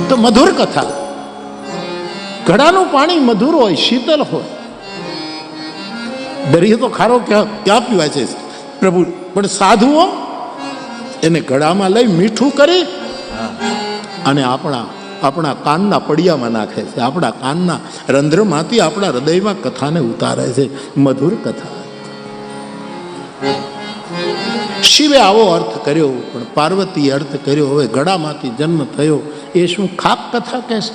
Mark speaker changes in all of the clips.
Speaker 1: તો મધુર કથા. ઘડાનું પાણી મધુર હોય, શીતળ હોય. દરિયો તો ખારો ક્યાં પીવાય છે પ્રભુ, પણ સાધુઓ એને ઘડામાં લઈ મીઠું કરી અને આપણા કાનના પડિયામાં નાખે છે, આપણા કાનના રંધ્રમાંથી આપણા હૃદયમાં કથાને ઉતારે છે. મધુર કથા. શિવે આવો અર્થ કર્યો, પણ પાર્વતીએ અર્થ કર્યો. હવે ઘડામાંથી જન્મ થયો એ શું ખાપ કથા કહેશે?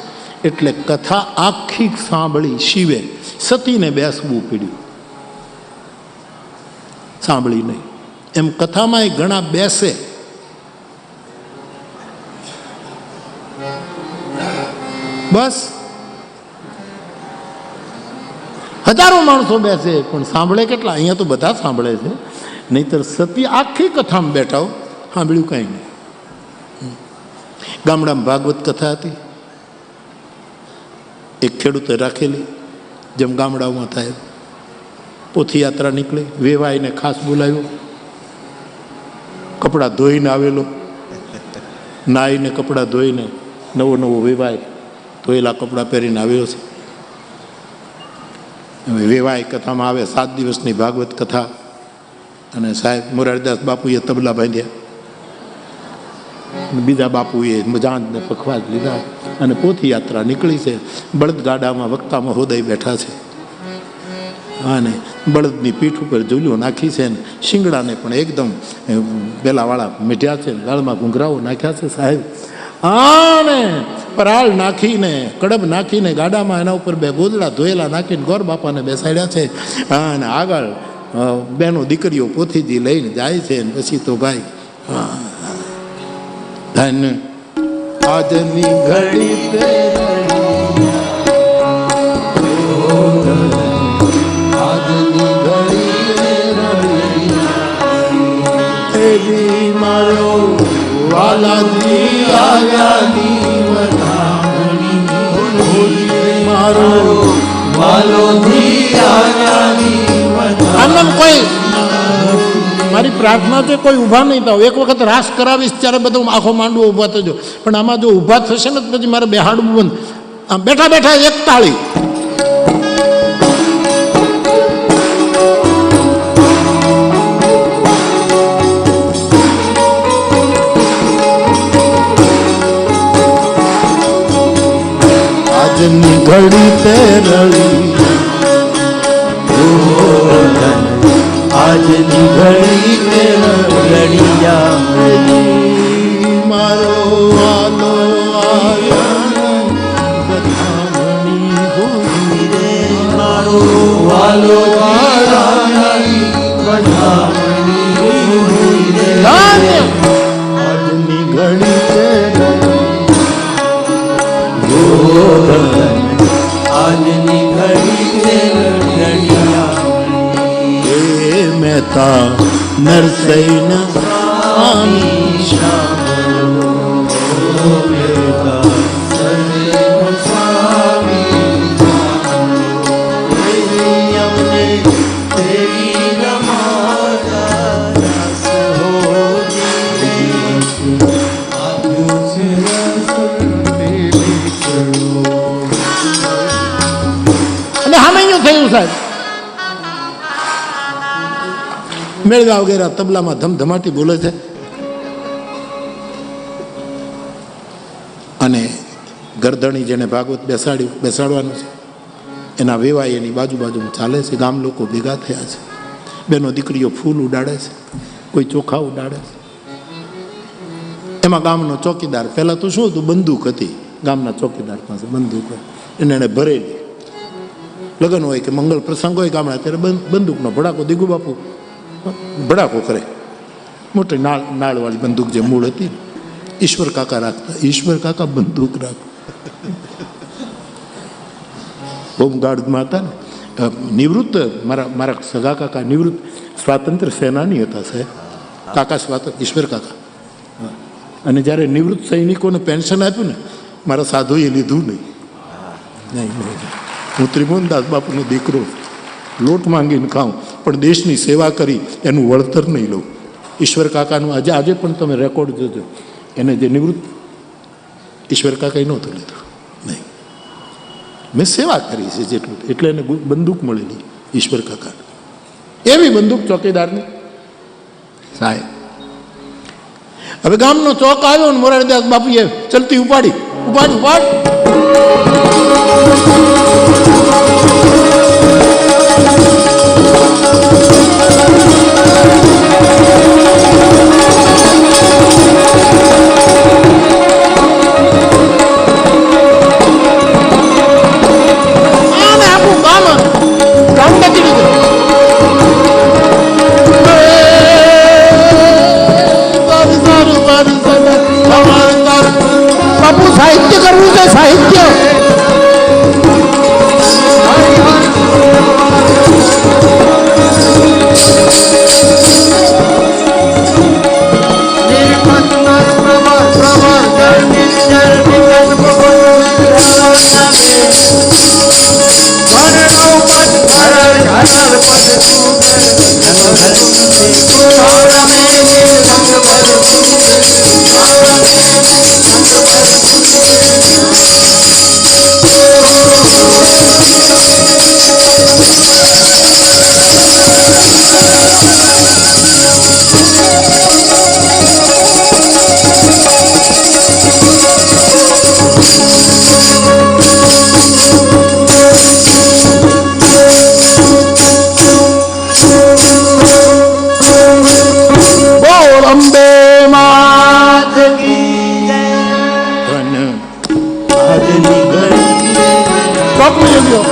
Speaker 1: એટલે કથા આખી સાંભળી શિવે સતીને બેસવું પડ્યું, સાંભળી નહીં. એમ કથામાં ઘણા બેસે. બસ હજારો માણસો બેસે પણ સાંભળે કેટલા? અહીંયા તો બધા સાંભળે છે, નહીતર સતી આખી કથામાં બેઠા સાંભળ્યું કઈ નહીં. ગામડામાં ભાગવત કથા હતી, એક ખેડૂતે રાખેલી, જેમ ગામડાઓમાં થાય. પોથી યાત્રા નીકળી, વેવાઈને ખાસ બોલાવ્યો, કપડાં ધોઈને આવેલો, નાહીને કપડાં ધોઈને નવો નવો વેવાય ધોયેલા કપડાં પહેરીને આવ્યો છે. હવે વેવાય કથામાં આવે, 7 દિવસની ભાગવત કથા. અને સાહેબ મોરારદાસ બાપુએ તબલા બાંધ્યા, બીજા બાપુએ મજાંજને પખવાજ લીધા અને પોથી યાત્રા નીકળી છે. બળદગાડામાં વક્તા મહોદય બેઠા છે અને બળદની પીઠ ઉપર ઝૂલીઓ નાખી છે ને શિંગડાને પણ એકદમ પેલાવાળા મીઠ્યા છે, ગાળમાં ઘૂંઘરાઓ નાખ્યા છે સાહેબ. આને પરાળ નાખીને કડબ નાખીને ગાડામાં એના ઉપર 2 ગોદડા ધોયેલા નાખીને ગોર બાપાને બેસાડ્યા છે. અને આગળ બેનો દીકરીઓ પોથીજી લઈને જાય છે. પછી તો ભાઈ ધન આજની ઘડી મારો વાલાજી આવ્યાની મારો વાલોજી આવ્યાની. આનંદ કોઈ મારી પ્રાર્થના છે કોઈ ઊભા નહીં થાવ. એક વખત રાસ કરાવીશ ત્યારે બધું આખો માંડવો ઊભા થજો, પણ આમાં જો ઊભા થશે ને પછી મારે બેહાડવું બંધ. આમ બેઠા બેઠા એક તાળી. આજની ઘડી તે રળી, આજની ઘડી તે રળિયા મારો વાલો મારો વાલો આજની ઘડી તે આજની ઘડી મહેતા નરસૈન અને હામેયું થયું સાહેબ. મેળગા વગેરે તબલામાં ધમધમાટી બોલે છે અને ગરદણી જેને ભાગવત બેસાડવાનું છે એના વેવાય એની બાજુમાં ચાલે છે. ગામ લોકો ભેગા થયા છે, બેનો દીકરીઓ ફૂલ ઉડાડે છે, કોઈ ચોખા ઉડાડે છે. એમાં ગામનો ચોકીદાર, પહેલાં તો શું હતું, બંદૂક હતી ગામના ચોકીદાર પાસે, બંદૂક હોય એને એને ભરેલી. લગ્ન હોય કે મંગળ પ્રસંગ હોય ગામડા, ત્યારે બંદૂકનો ભડાકો દીગુ બાપુ ભડાકો કરે. મોટી નાળવાળી બંદૂક જે મૂળ હતી, ઈશ્વર કાકા રાખતા. ઈશ્વર કાકા બંદૂક રાખતા. હોમગાર્ડમાં હતા ને, નિવૃત્ત મારા સગા કાકા નિવૃત્ત સ્વાતંત્ર્ય સેનાની હતા સાહેબ. કાકા ઈશ્વર કાકા. અને જ્યારે નિવૃત્ત સૈનિકોને પેન્શન આપ્યું ને, મારા સાધુએ લીધું નહીં. હું ત્રિભુવનદાસ બાપુનો દીકરો, લોટ માંગીને ખાઉં પણ દેશની સેવા કરી એનું વળતર નહીં લઉં. ઈશ્વર કાકાનું આજે પણ તમે રેકોર્ડ જોજો, એને જે નિવૃત્ત ઈશ્વર કાકાએ નહોતું લીધું, નહીં. મેં સેવા કરી છે જેટલું, એટલે એને બંદૂક મળેલી ઈશ્વર કાકા, એવી બંદૂક ચોકીદારની. સાહેબ હવે ગામનો ચોક આવ્યો ને મોરારીદાસ બાપુએ ચલતી ઉપાડી. બાપુ સાહિત્ય કરવું છે, સાહિત્ય.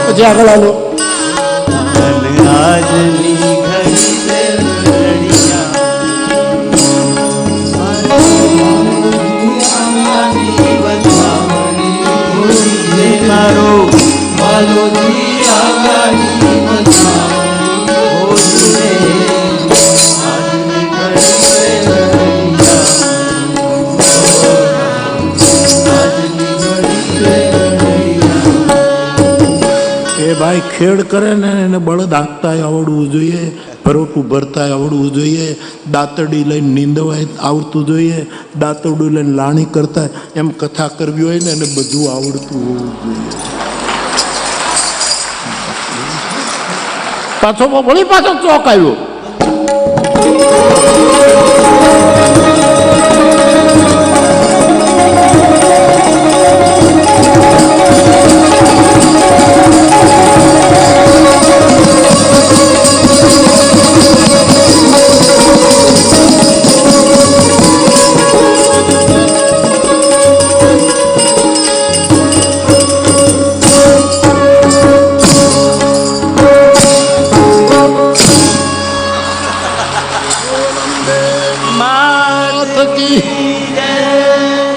Speaker 1: પછી આગળ આલો. ભાઈ ખેડ કરે ને એને બળદ હાંકતા આવડવું જોઈએ, ભરોટું ભરતા આવડવું જોઈએ, દાંતરડી લઈને નીંદવાય આવડતું જોઈએ, દાંતરડું લઈને લાણી કરતા એમ કથા કરવી હોય ને એને બધું આવડતું હોવું જોઈએ. પાછો વળી પાછો ચોક આવ્યો.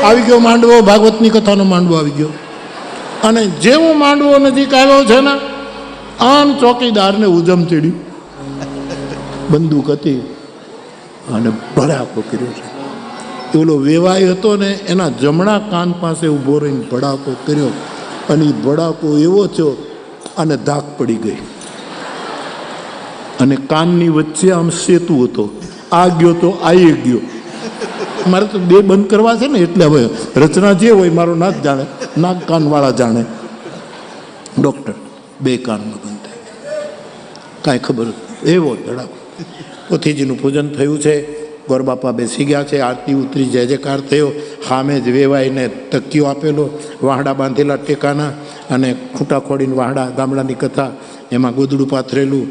Speaker 1: આવી ગયો માંડવો, ભાગવતની કથાનો માંડવો આવી ગયો. અને જેવું માંડવો નજીક આવ્યો છે ને, આમ ચોકીદારને ઉજમ ચડ્યું. બંદૂક હતી અને ભડાકો કર્યો છે. પેલો વેવાય હતો ને એના જમણા કાન પાસે ઊભો રહીને ભડાકો કર્યો, અને એ ભડાકો એવો થયો અને ધાક પડી ગઈ. અને કાનની વચ્ચે આમ સેતુ હતો, આ ગયો તો આ ગયો. મારે તો બે બંધ કરવા છે ને, એટલે હવે રચના જે હોય મારો નાક જાણે, નાક કાનવાળા જાણે. ડૉક્ટર બે કાનમાં બંધ થાય, કાંઈ ખબર એવો ધડાકો. પોથીજીનું પૂજન થયું છે, ગોરબાપા બેસી ગયા છે, આરતી ઉતરી, જય જયકાર થયો. સામે જ વેવાઈને તકીઓ આપેલો, વાહડા બાંધેલા ટેકાના, અને ખૂંટા ખોડીને વાહડા, ગામડાની કથા, એમાં ગોદડું પાથરેલું,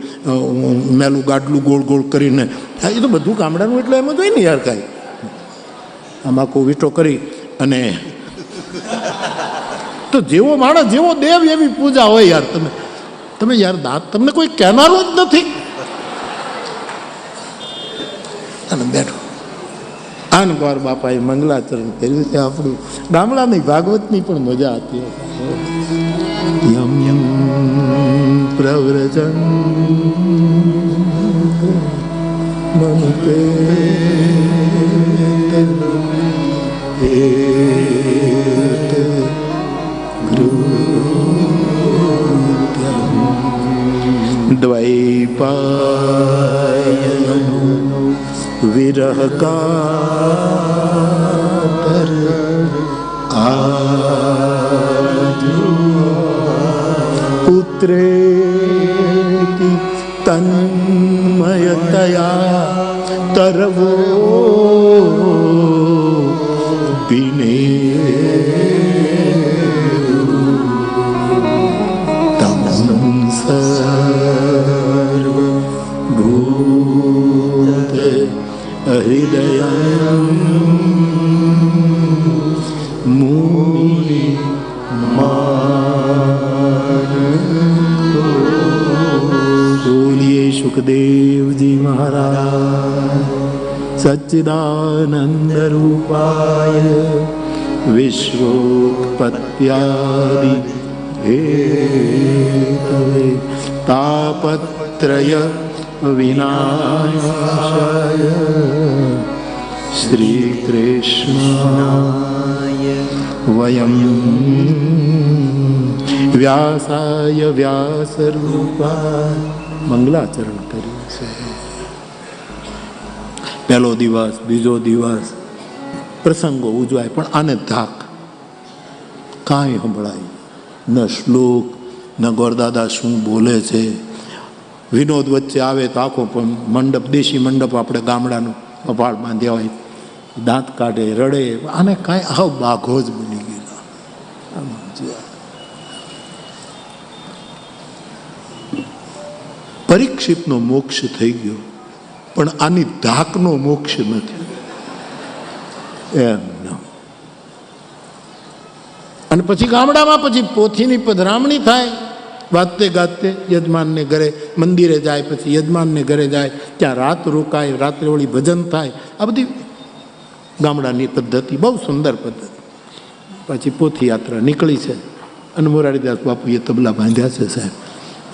Speaker 1: મેલું ગાડલું ગોળ ગોળ કરીને. એ તો બધું ગામડાનું, એટલે એમ જ હોય ને યાર. કાંઈ આમાં કોઈ વીટો કરી અને તો જેવો માણસ જેવો દેવ એવી પૂજા હોય યાર. તમે યાર દાંત તમને કોઈ કહેનારું જ નથી. અને બેઠો આન ગોર બાપાએ મંગલાચરણ કર્યું છે. આપણું ગામડાની ભાગવતની પણ મજા હતી. યમ યમ પ્રવ્રજન મનુતે દ્વૈપાયનો વિરહ કાતર પુત્રેતિ તન્મયતયા તરવો વિને સર્વભૂત હૃદયં મુનિ બોલીએ સુખદેવજી મહારાજ સચ્ચિદાનંદ રૂપાય વિશ્વોત્પત્યાદિ હેતવે તાપત્રય વિનાશાય શ્રી કૃષ્ણાય વયમ વ્યાસાય વ્યાસરૂપાય મંગલાચરણ કર્યું છે. પહેલો દિવસ, બીજો દિવસ પ્રસંગો ઉજવાય, પણ આને ધાક કાંઈ સંભળાય ન. શ્લોક ન ગોરદાદા શું બોલે છે. વિનોદ વચ્ચે આવે તો આખો મંડપ, દેશી મંડપ આપણે ગામડાનું કપાળ બાંધ્યા હોય, દાંત કાઢે, રડે. આને કાંઈ આવ બાઘો જ બની ગયેલા. પરીક્ષિતનો મોક્ષ થઈ ગયો, પણ આની ધાકનો મોક્ષ નથી એમ. અને પછી ગામડામાં પછી પોથીની પધરામણી થાય, વાતે ગાતે યજમાનને ઘરે, મંદિરે જાય, પછી યજમાનને ઘરે જાય, ત્યાં રાત રોકાય, રાત્રે વળી ભજન થાય. આ બધી ગામડાની પદ્ધતિ, બહુ સુંદર પદ્ધતિ. પછી પોથી યાત્રા નીકળી છે અને મોરારીદાસ બાપુએ તબલા બાંધ્યા છે સાહેબ,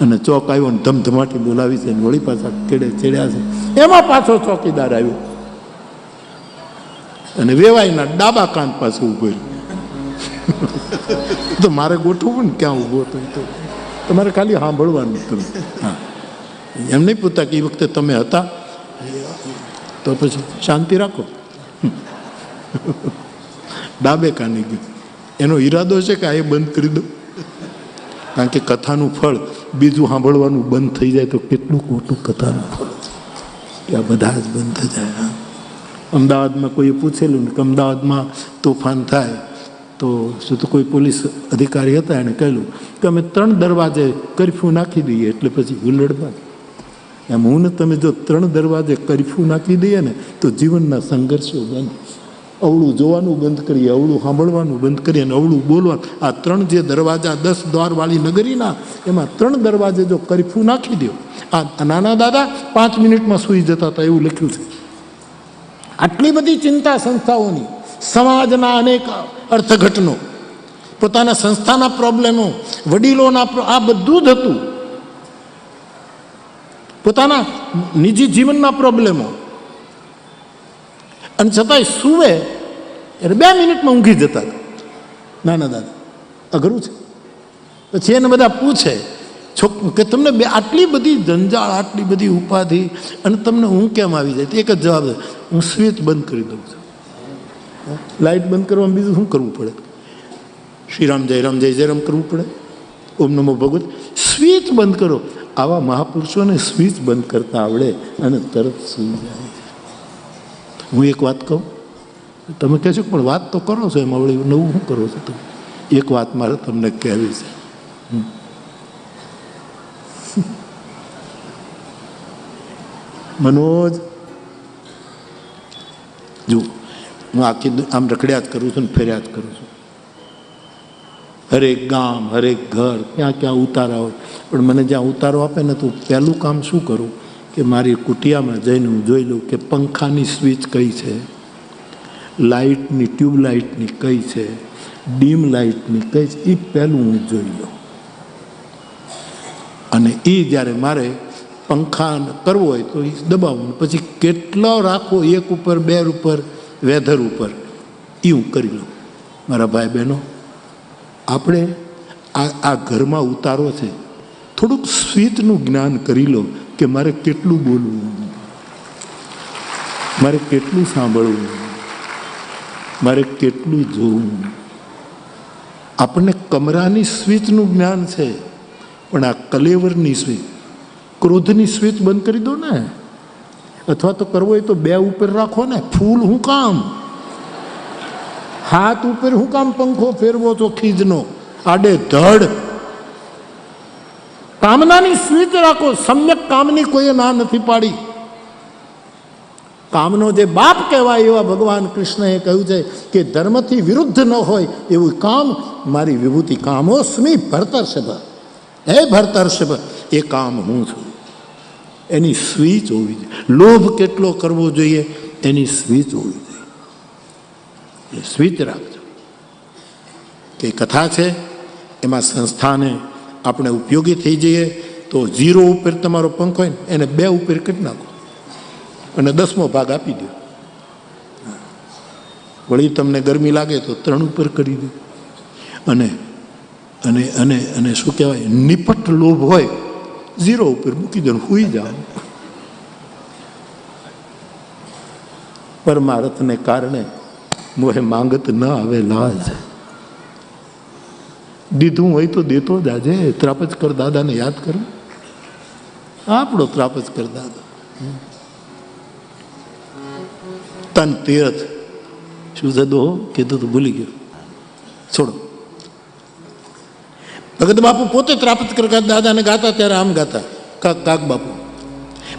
Speaker 1: અને ચોક આવ્યો ને ધમધમાટી બોલાવી છે, વળી પાછા કેડે ચડ્યા છે. એમાં પાછો ચોકીદાર આવ્યો અને વેવાઈના ડાબા કાન પાસે ઉભો રહ્યો. તો મારે ગોઠવવું ને ક્યાં ઊભો હતો, તો તમારે ખાલી સાંભળવાનું. તમે હા, એમ નહીં પૂછતા કે એ વખતે તમે હતા, તો પછી શાંતિ રાખો. ડાબે કાને ગયું. એનો ઈરાદો છે કે આ એ બંધ કરી દો, કારણ કે કથાનું ફળ બીજું સાંભળવાનું બંધ થઈ જાય તો કેટલું ખોટું કથાનું ફળ છે. આ બધા જ બંધ થઈ જાય. અમદાવાદમાં કોઈએ પૂછેલું ને કે અમદાવાદમાં તોફાન થાય તો શું તો કોઈ પોલીસ અધિકારી હતા, એણે કહેલું કે અમે 3 દરવાજે કર્ફ્યુ નાખી દઈએ એટલે પછી હુલ્લડબાજ. એમ હું ને તમે જો 3 દરવાજે કર્ફ્યુ નાખી દઈએ ને તો જીવનના સંઘર્ષો બંધ. અવળું જોવાનું બંધ કરીએ, અવળું સાંભળવાનું બંધ કરીએ અને અવળું બોલવાનું. આ 3 જે દરવાજા 10 દ્વારવાળી નગરીના, એમાં 3 દરવાજે જો કર્ફ્યુ નાખી દો. આ નાના દાદા 5 મિનિટમાં સૂઈ જતા હતા એવું લખ્યું છે. આટલી બધી ચિંતા સંસ્થાઓની, સમાજના અનેક અર્થઘટનો, પોતાના સંસ્થાના પ્રોબ્લેમો, વડીલોના, આ બધું જ હતું. પોતાના નિજી જીવનના પ્રોબ્લેમો, અને છતાંય સુવે એટલે 2 મિનિટમાં ઊંઘી જતા નાના દાદા. અઘરું છે. પછી એને બધા પૂછે કે તમને આટલી બધી જંજાળ, આટલી બધી ઉપાધિ, અને તમને ઊંઘ કેમ આવી જાય? એક જ જવાબ છે, હું સ્વિચ બંધ કરી દઉં છું. લાઇટ બંધ કરવામાં બીજું શું કરવું પડે? શ્રીરામ જય રામ જય જય રામ કરવું પડે? ઓમ નમો ભગવત. સ્વિચ બંધ કરો. આવા મહાપુરુષોને સ્વિચ બંધ કરતા આવડે અને તરત સુઈ જાય. હું એક વાત કહું, તમે કહેશો પણ વાત તો કરો છો, એમાં વળી નવું શું કરો છો તમે? એક વાત મારે તમને કહેવી છે. મનોજ, જુઓ, હું આખી આમ રખડ્યા જ કરું છું ને ફેર્યા જ કરું છું. હરેક ગામ, હરેક ઘર, ક્યાં ક્યાં ઉતારા હોય, પણ મને જ્યાં ઉતારો આપે ને તો પહેલું કામ શું કરું કે મારી કુટિયામાં જઈને હું જોઈ લઉં કે પંખાની સ્વિચ કઈ છે, લાઇટની, ટ્યુબલાઇટની કઈ છે, ડીમ લાઇટની કઈ છે, એ પહેલું હું જોઈ લઉં. અને એ જ્યારે મારે પંખા કરવો હોય તો એ દબાવું, પછી કેટલો રાખવો, 1 ઉપર 2 ઉપર, વેધર ઉપર, એ હું કરી લઉં. મારા ભાઈ બહેનો, આપણે આ ઘરમાં ઉતારો છે, થોડુંક સ્વિચનું જ્ઞાન કરી લો કે મારે કેટલું બોલવું, મારે કેટલું સાંભળવું, મારે કેટલું જોવું. આપણને કમરાની સ્વિચનું જ્ઞાન છે, પણ આ કલેવરની સ્વિચ, ક્રોધની સ્વિચ બંધ કરી દો ને, અથવા તો કરવો હોય તો 2 ઉપર રાખો ને. ફૂલ હું કામ? હાથ ઉપર હું કામ પંખો ફેરવો છો ખીજનો આડે ધડ? કામનાની સ્વિચ રાખો. સમ્યક કામની કોઈએ ના નથી પાડી. કામનો જે બાપ કહેવાય એવા ભગવાન કૃષ્ણએ કહ્યું છે કે ધર્મથી વિરુદ્ધ ન હોય એવું કામ મારી વિભૂતિ. કામોસ્મી ભરતર્ષભ, હે ભરતર્ષભ, એ કામ હું છું. એની સ્વિચ હોવી જોઈએ. લોભ કેટલો કરવો જોઈએ એની સ્વિચ હોવી જોઈએ. એ સ્વિચ રાખજો. કે કથા છે એમાં સંસ્થાને આપણે ઉપયોગી થઈ જઈએ તો 0 ઉપર તમારો પંખ હોય ને એને 2 ઉપર કરી નાખો અને 10મો ભાગ આપી દો. વળી તમને ગરમી લાગે તો 3 ઉપર કરી દો. અને અને અને અને શું કહેવાય, નિપટ લોભ હોય 0 ઉપર મૂકી દો, સુઈ જાઓ. પરમાર્થને કારણે મોહે માંગત ન આવે લાજ. દીધું હોય તો દેતો જાજે. ત્રાપજકર દાદાને યાદ કરો. આપણો ત્રાપજકર દાદા. તન તીર્થ શું છે દો કીધું તો ભૂલી ગયો, છોડો. ભગત બાપુ પોતે ત્રાપજકર દાદાને ગાતા ત્યારે આમ ગાતા, કાક બાપુ.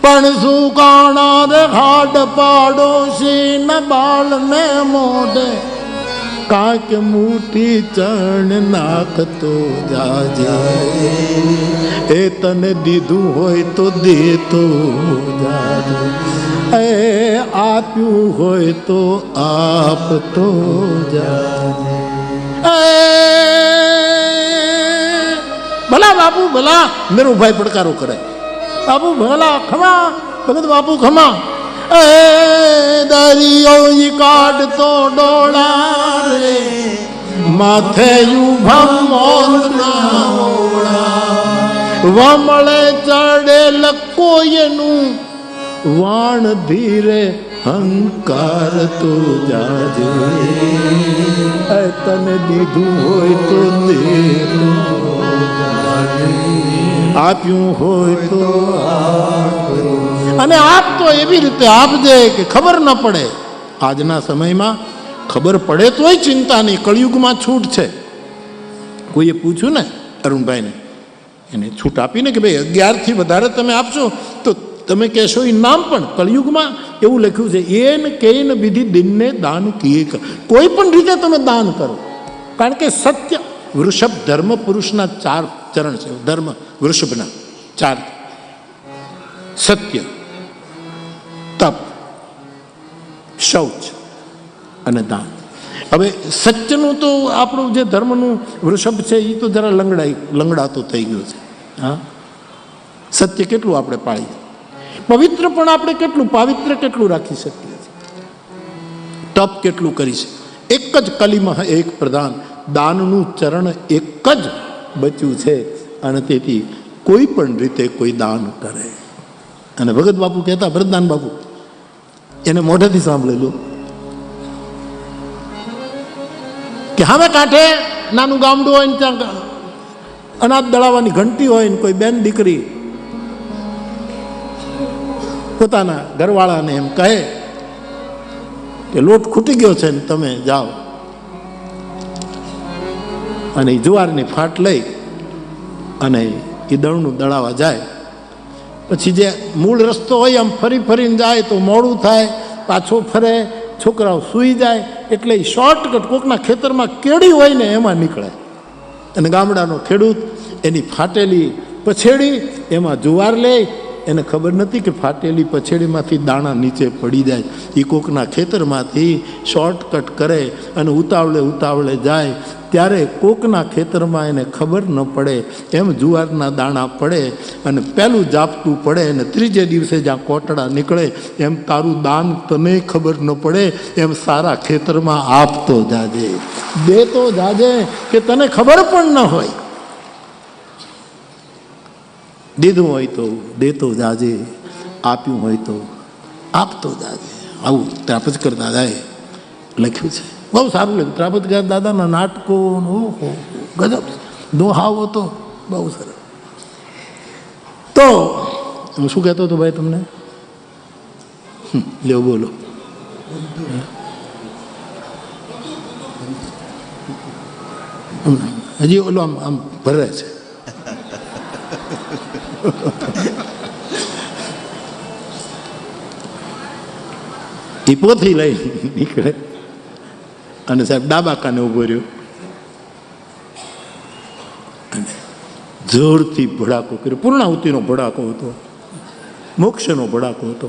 Speaker 1: પણ સુકાણા રે હાડ પાડોશી ન બાળ ને મોઢે, કાંક મુઠી ચણ નાખતો જાજે. એ તને દીધું હોય તો દેતો જાજે, એ આપ્યું હોય તો આપતો જાજે. ભલા બાપુ ભલા, મેરુભાઈ પડકારો કરે, બાપુ ભલા ખમા, ભગત બાપુ ખમા. એ દરિયો કાઢતો ડોળા રે, માથે યુભમ વમળે ચડેલ કોઈનું વાણ ધીરે હંકાર તો જાજે. તને દીધું હોય તો દેતું, આપ્યું હોય તો. અને આપ તો એવી રીતે આપજે કે ખબર ન પડે. આજના સમયમાં ખબર પડે તોય ચિંતા નહીં. કળિયુગમાં છૂટ છે. કોઈએ પૂછ્યું ને અરુણભાઈને, એને છૂટ આપીને કે ભાઈ 11થી વધારે તમે આપશો તો તમે કહેશો એ નામ. પણ કળિયુગમાં એવું લખ્યું છે, એન કેન વિધિ દિનને દાન કીએ. કોઈ પણ રીતે તમે દાન કરો. કારણ કે સત્ય વૃષભ ધર્મ પુરુષના 4 ચરણ છે. ધર્મ વૃષભના 4: સત્ય, તપ, શૌચ અને દાન. હવે સત્યનું તો આપણું જે ધર્મનું વૃષભ છે એ તો જરા લંગડાતો થઈ ગયો છે. હા, સત્ય કેટલું આપણે પાળીએ. પવિત્ર પણ આપણે કેટલું પાવિત્ર કેટલું રાખી શકીએ છીએ. તપ કેટલું કરી છે. એક જ કલીમાં એક પ્રધાન, દાનનું ચરણ એક જ બચ્યું છે. અને તેથી કોઈ પણ રીતે કોઈ દાન કરે. અને ભગત બાપુ કહેતા, ભરતદાન બાપુ, એને મોઢેથી સાંભળેલું કે હવે કાંઠે નાનું ગામડું હોય ને ત્યાં અનાજ દળાવવાની ઘંટી હોય ને કોઈ બેન દીકરી પોતાના ઘરવાળાને એમ કહે કે લોટ ખૂટી ગયો છે ને તમે જાઓ અને જુવારની ફાટ લઈ અને એ દળનું દળાવા જાય. પછી જે મૂળ રસ્તો હોય આમ ફરી ફરીને જાય તો મોડું થાય, પાછો ફરે, છોકરાઓ સૂઈ જાય. એટલે એ શોર્ટકટ કોકના ખેતરમાં કેળી હોય ને એમાં નીકળે. અને ગામડાનો ખેડૂત એની ફાટેલી પછેડી એમાં જુવાર લે. એને ખબર નથી કે ફાટેલી પછેડીમાંથી દાણા નીચે પડી જાય. એ કોકના ખેતરમાંથી શોર્ટકટ કરે અને ઉતાવળે જાય. ત્યારે કોકના ખેતરમાં એને ખબર ન પડે એમ જુવારના દાણા પડે અને પહેલું ઝાપટું પડે અને ત્રીજે દિવસે જ્યાં કોટડા નીકળે એમ તારું દાન તને ખબર ન પડે એમ સારા ખેતરમાં આપતો જાજે, દેતો જાજે કે તને ખબર પણ ન હોય. દીધું હોય તો દેતો જાજે, આપ્યું હોય તો આપતો જાજે. આવું ત્રાપજકર દાદાએ લખ્યું છે. બહુ સારું લાગ્યું. ત્રાપજકર દાદાના નાટકો, ઓહો ગજબ દોહાવો તો બહુ સરસ. તો હું શું કહેતો હતો ભાઈ તમને? લ્યો બોલો. હજી ઓલો આમ આમ ભરે છે. એ પોથી લઈ નીકળે અને સાહેબ ડાબા કાને ઉભો રહ્યો, જોરથી ભડાકો કર્યો. પૂર્ણાહુતિનો ભડાકો હતો, મોક્ષનો ભડાકો હતો.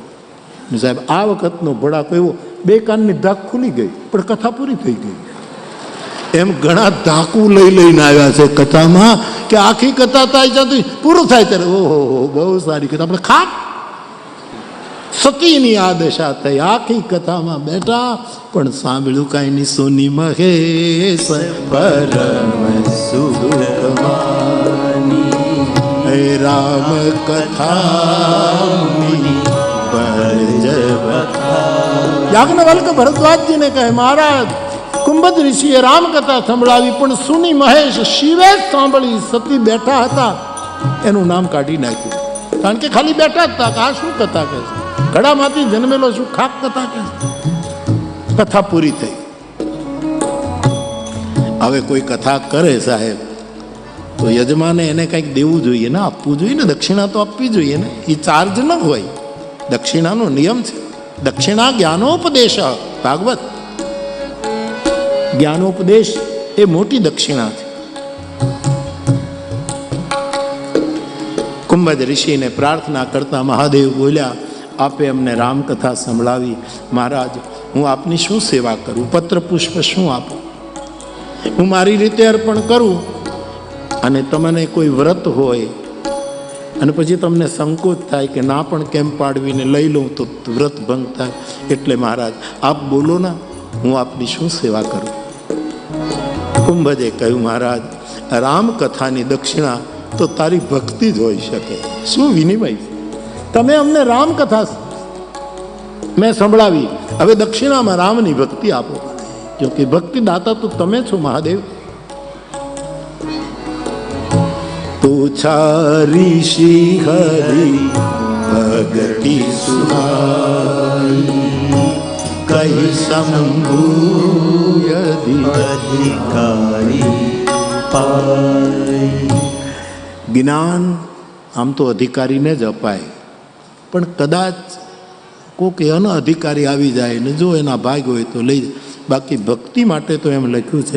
Speaker 1: સાહેબ આ વખતનો ભડાકો એવો, બે કાનની ધાક ખુલી ગઈ પણ કથા પૂરી થઈ ગઈ. એમ ઘણા ધાકુ લઈને આવ્યા છે કથામાં કે આખી કથા થાય જતી પૂરું થાય ત્યારે ઓહો બહુ સારી કથા. આપણે ખાપ સતીની આ દશા થઈ. આખી કથામાં બેઠા પણ સાંભળ્યું કાંઈ ની સોની મહેશ પરમ સુખમાની રામ કથા યાજ્ઞવલ્ક ભરદ્વાજજીને કહે, મહારાજ કુંભજ ઋષિએ રામકથા સંભળાવી પણ સુની મહેશ શિવે જ સાંભળી. સતી બેઠા હતા એનું નામ કાઢી નાખ્યું, કારણ કે ખાલી બેઠા જ હતા. આ શું કથા કહે છે? ઘડામાંથી જન્મેલો શું ખાક કથા કહે છે? કથા પૂરી થઈ. હવે કોઈ કથા કરે સાહેબ તો યજમાને એને કંઈક દેવું જોઈએ ને, આપવું જોઈએ ને, દક્ષિણા તો આપવી જોઈએ ને. એ ચાર્જ ન હોય. દક્ષિણાનો નિયમ છે. દક્ષિણા જ્ઞાનોપદેશ. ભાગવત જ્ઞાનોપદેશ એ મોટી દક્ષિણા છે. કુંભજ ઋષિને પ્રાર્થના કરતા મહાદેવ બોલ્યા, આપે અમને રામકથા સંભળાવી, મહારાજ હું આપની શું સેવા કરું? પત્ર પુષ્પ શું આપું? હું મારી રીતે અર્પણ કરું. અને તમને કોઈ વ્રત હોય અને પછી તમને સંકોચ થાય કે ના પણ કેમ પાડવીને લઈ લઉં તો વ્રત ભંગ થાય, એટલે મહારાજ આપ બોલો ના, હું આપની શું સેવા કરું? કુંભજે કહ્યું, મહારાજ રામકથાની દક્ષિણા તો તારી ભક્તિ જ હોઈ શકે. શું વિનિમય! તમે અમને રામકથા મેં સંભળાવી, હવે દક્ષિણામાં રામની ભક્તિ આપો, ક્યોંકિ ભક્તિ દાતા તો તમે છો મહાદેવ. પૂછા ઋષિ હરિ ભગતિ સુહાઈ કહી શંભુ અધિકારી પાઈ. જ્ઞાન આમ તો અધિકારીને જ અપાય, પણ કદાચ કોઈક અનઅધિકારી આવી જાય ને જો એના ભાગ હોય તો લઈ જાય. બાકી ભક્તિ માટે તો એમ લખ્યું છે